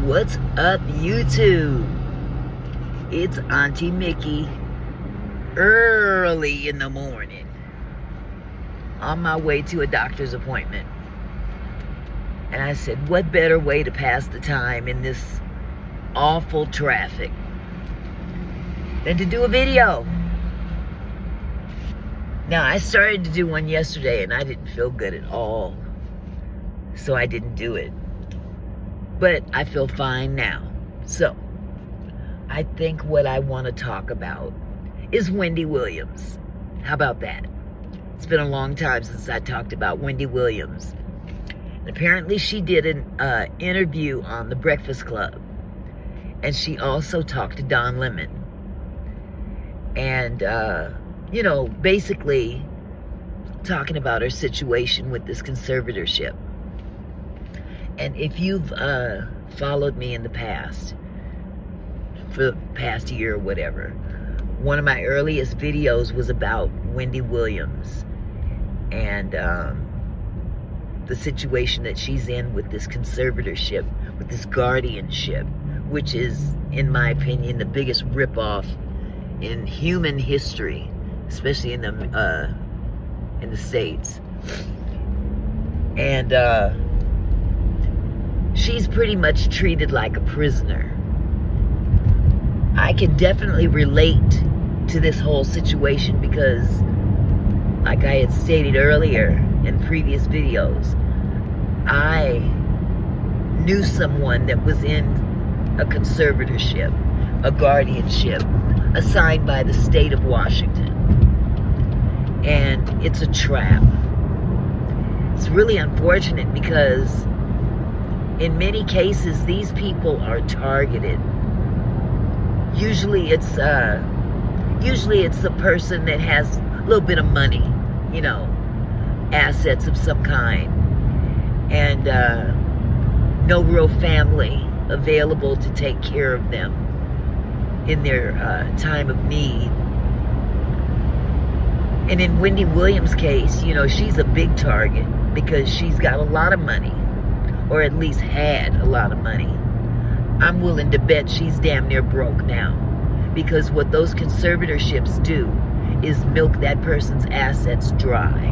What's up, YouTube? It's Auntie Mickey early in the morning on my way to a doctor's appointment. And I said, what better way to pass the time in this awful traffic than to do a video? Now, I started to do one yesterday and I didn't feel good at all, so I didn't do it. But I feel fine now. So, I think what I want to talk about is Wendy Williams. How about that? It's been a long time since I talked about Wendy Williams. And apparently she did an interview on The Breakfast Club. And she also talked to Don Lemon. And, basically talking about her situation with this conservatorship. And if you've followed me in the past, for the past year or whatever, one of my earliest videos was about Wendy Williams and the situation that she's in with this conservatorship, with this guardianship, which is, in my opinion, the biggest ripoff in human history, especially in the States. And she's pretty much treated like a prisoner. I can definitely relate to this whole situation because, like I had stated earlier in previous videos, I knew someone that was in a conservatorship, a guardianship, assigned by the state of Washington. And it's a trap. It's really unfortunate because in many cases, these people are targeted. Usually it's the person that has a little bit of money, assets of some kind, and no real family available to take care of them in their time of need. And in Wendy Williams' case, she's a big target because she's got a lot of money, or at least had a lot of money. I'm willing to bet she's damn near broke now, because what those conservatorships do is milk that person's assets dry.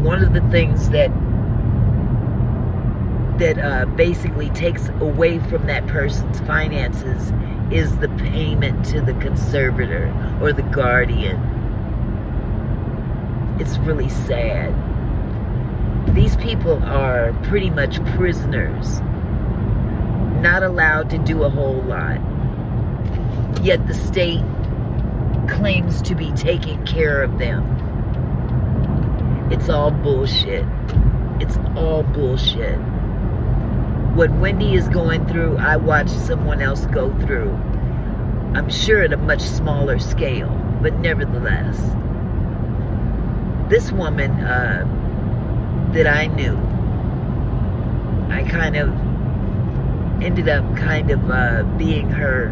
One of the things that basically takes away from that person's finances is the payment to the conservator or the guardian. It's really sad. These people are pretty much prisoners, not allowed to do a whole lot. Yet the state claims to be taking care of them. It's all bullshit. It's all bullshit. What Wendy is going through, I watched someone else go through. I'm sure at a much smaller scale, but nevertheless. This woman that I knew, I kind of ended up being her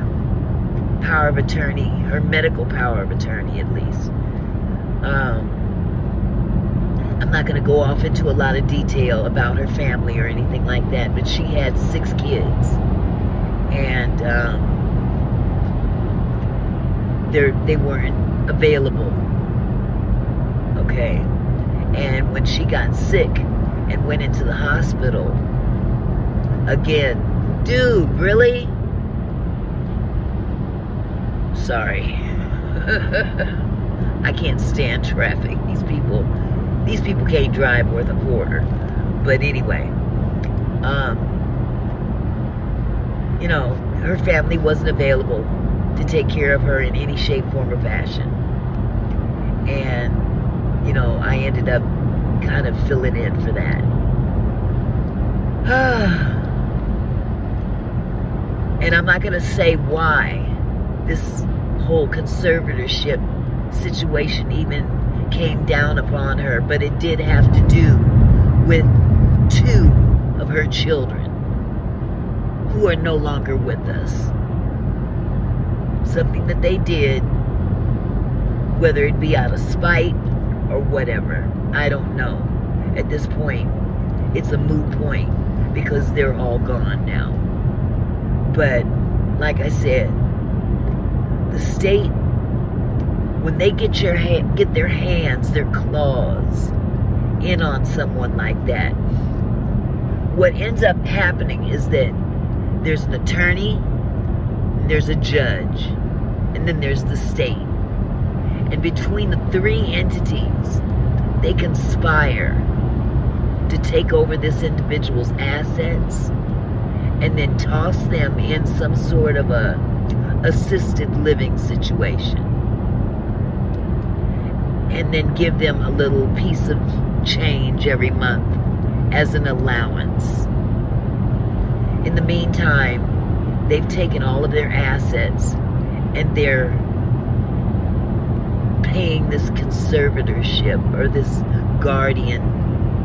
power of attorney, her medical power of attorney at least. I'm not going to go off into a lot of detail about her family or anything like that, but she had 6 kids. And they weren't available. Okay? And when she got sick and went into the hospital, again, dude, really? Sorry. I can't stand traffic. These people can't drive worth a quarter. But anyway, her family wasn't available to take care of her in any shape, form, or fashion. And, I ended up kind of filling in for that. And I'm not going to say why this whole conservatorship situation even came down upon her, but it did have to do with 2 of her children who are no longer with us. Something that they did, whether it be out of spite or whatever, I don't know. At this point, it's a moot point, because because they're all gone now. But like I said, the state, when they get their hands, their claws in on someone like that, what ends up happening is that there's an attorney, there's a judge, and then there's the state. And between the three entities, they conspire to take over this individual's assets and then toss them in some sort of a assisted living situation. And then give them a little piece of change every month as an allowance. In the meantime, they've taken all of their assets and they're paying this conservatorship or this guardian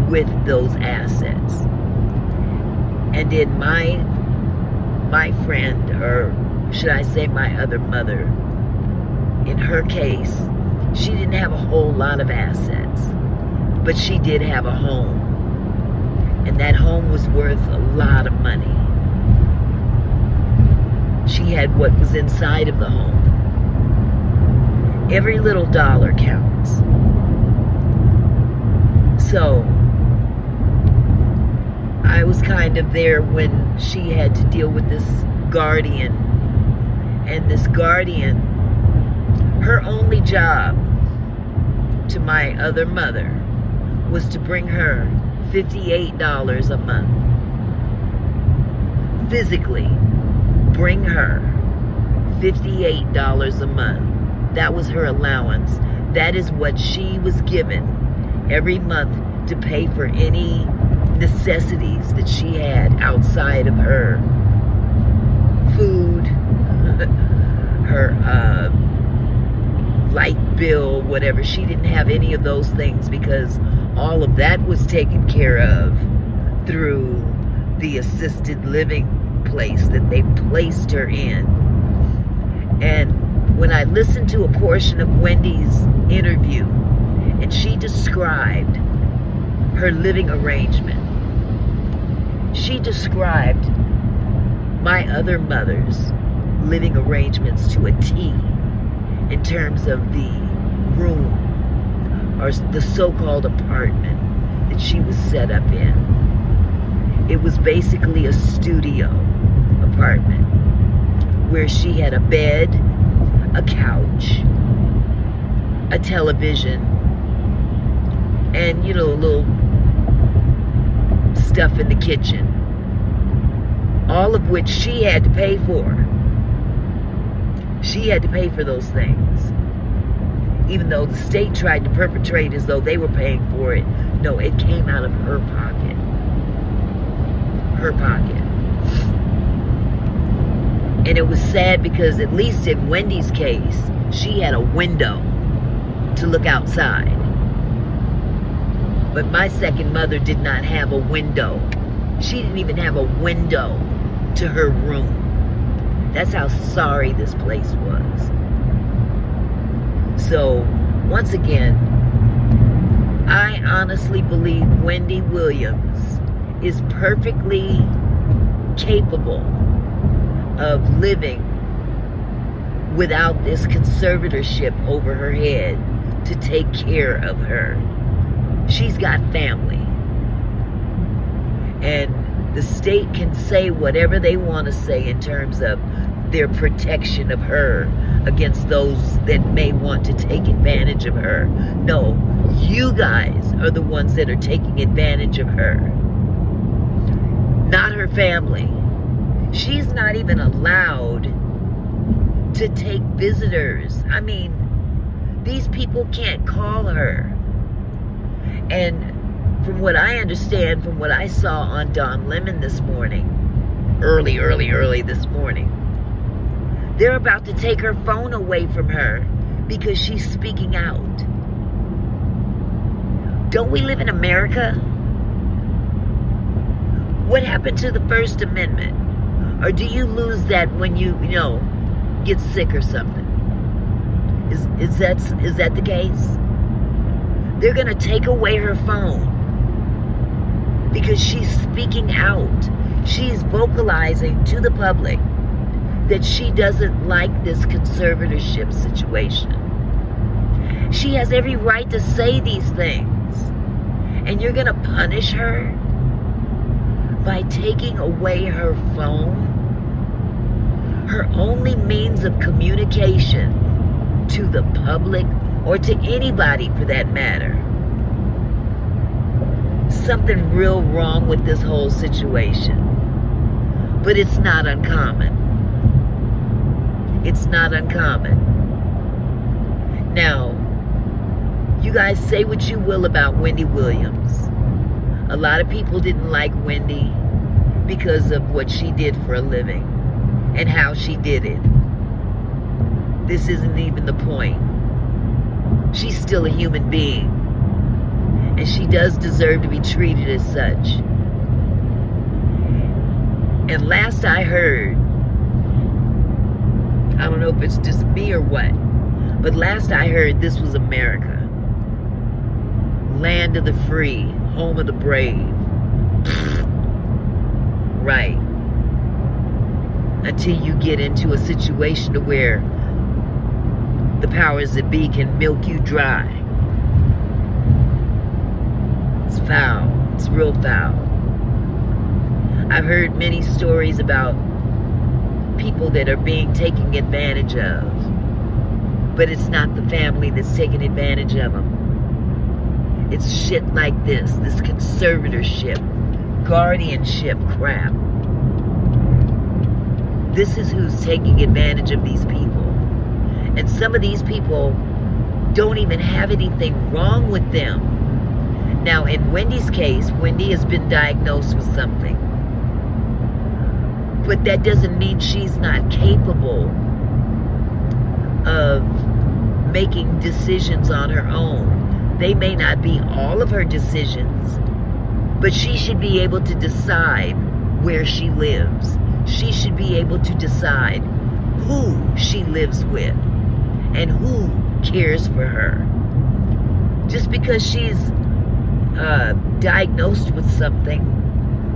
with those assets. And in my friend, or should I say my other mother, in her case, she didn't have a whole lot of assets, but she did have a home. And that home was worth a lot of money. She had what was inside of the home. Every little dollar counts. So, I was kind of there when she had to deal with this guardian. And this guardian, her only job to my other mother was to bring her $58 a month. Physically bring her $58 a month. That was her allowance. That is what she was given every month to pay for any necessities that she had outside of her food, her light bill, whatever. She didn't have any of those things because all of that was taken care of through the assisted living place that they placed her in. And when I listened to a portion of Wendy's interview, and she described her living arrangement, she described my other mother's living arrangements to a T in terms of the room or the so-called apartment that she was set up in. It was basically a studio apartment where she had a bed, a couch, a television, and, you know, little stuff in the kitchen. All of which she had to pay for. She had to pay for those things. Even though the state tried to perpetrate as though they were paying for it. No, it came out of her pocket. Her pocket. And it was sad because, at least in Wendy's case, she had a window to look outside. But my second mother did not have a window. She didn't even have a window to her room. That's how sorry this place was. So, once again, I honestly believe Wendy Williams is perfectly capable of living without this conservatorship over her head to take care of her. She's got family. And the state can say whatever they want to say in terms of their protection of her against those that may want to take advantage of her. No, you guys are the ones that are taking advantage of her, not her family. She's not even allowed to take visitors. I mean, these people can't call her. And from what I understand, from what I saw on Don Lemon this morning, early this morning, they're about to take her phone away from her because she's speaking out. Don't we live in America? What happened to the First Amendment? Or do you lose that when you get sick or something? Is that the case? They're going to take away her phone. because she's speaking out. She's vocalizing to the public that she doesn't like this conservatorship situation. She has every right to say these things. And you're going to punish her by taking away her phone, her only means of communication to the public, or to anybody for that matter. Something real wrong with this whole situation. But it's not uncommon. It's not uncommon. Now, you guys say what you will about Wendy Williams. A lot of people didn't like Wendy because of what she did for a living and how she did it. This isn't even the point. She's still a human being, and she does deserve to be treated as such. And last I heard, I don't know if it's just me or what, but last I heard, this was America. Land of the free, home of the brave. Right. Until you get into a situation to where the powers that be can milk you dry. It's foul. It's real foul. I've heard many stories about people that are being taken advantage of. But it's not the family that's taking advantage of them. It's shit like this conservatorship, guardianship crap. This is who's taking advantage of these people. And some of these people don't even have anything wrong with them. Now, in Wendy's case, Wendy has been diagnosed with something. But that doesn't mean she's not capable of making decisions on her own. They may not be all of her decisions, but she should be able to decide where she lives. She should be able to decide who she lives with and who cares for her. Just because she's diagnosed with something,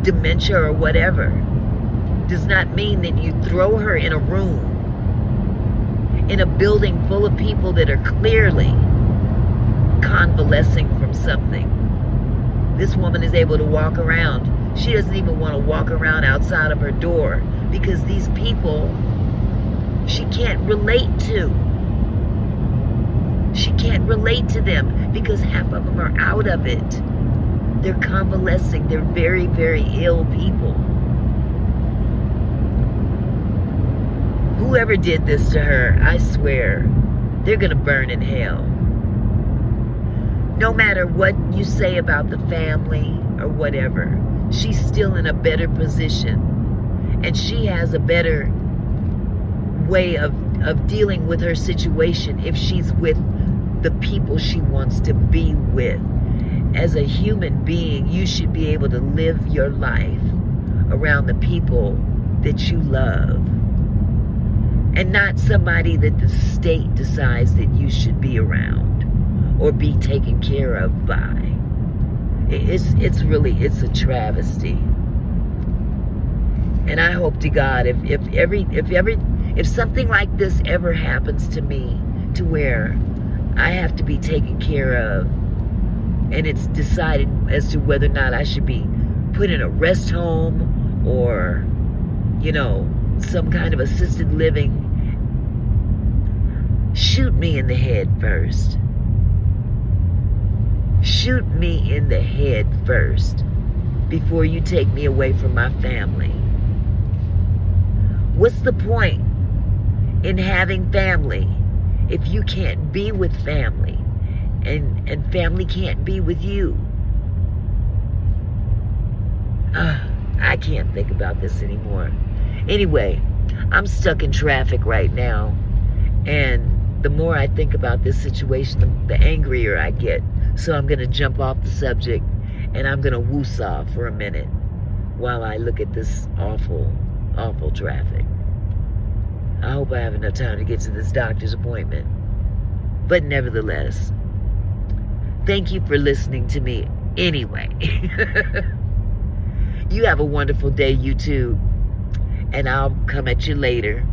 dementia or whatever, does not mean that you throw her in a room, in a building full of people that are clearly convalescing from something. This woman is able to walk around. She doesn't even want to walk around outside of her door because these people she can't relate to. She can't relate to them because half of them are out of it. They're convalescing. They're very, very ill people. Whoever did this to her, I swear, they're going to burn in hell. No matter what you say about the family or whatever, she's still in a better position. And she has a better way of dealing with her situation if she's with the people she wants to be with. As a human being, you should be able to live your life around the people that you love. And not somebody that the state decides that you should be around or be taken care of by. It's a travesty. And I hope to God, if something like this ever happens to me, to where I have to be taken care of, and it's decided as to whether or not I should be put in a rest home or, some kind of assisted living, shoot me in the head first. Shoot me in the head first before you take me away from my family. What's the point in having family if you can't be with family and family can't be with you? I can't think about this anymore. Anyway, I'm stuck in traffic right now, and the more I think about this situation, the angrier I get. So I'm going to jump off the subject, and I'm going to woosah for a minute while I look at this awful, awful traffic. I hope I have enough time to get to this doctor's appointment. But nevertheless, thank you for listening to me anyway. You have a wonderful day, you too. And I'll come at you later.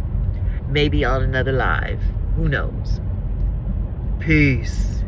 Maybe on another live. Who knows? Peace.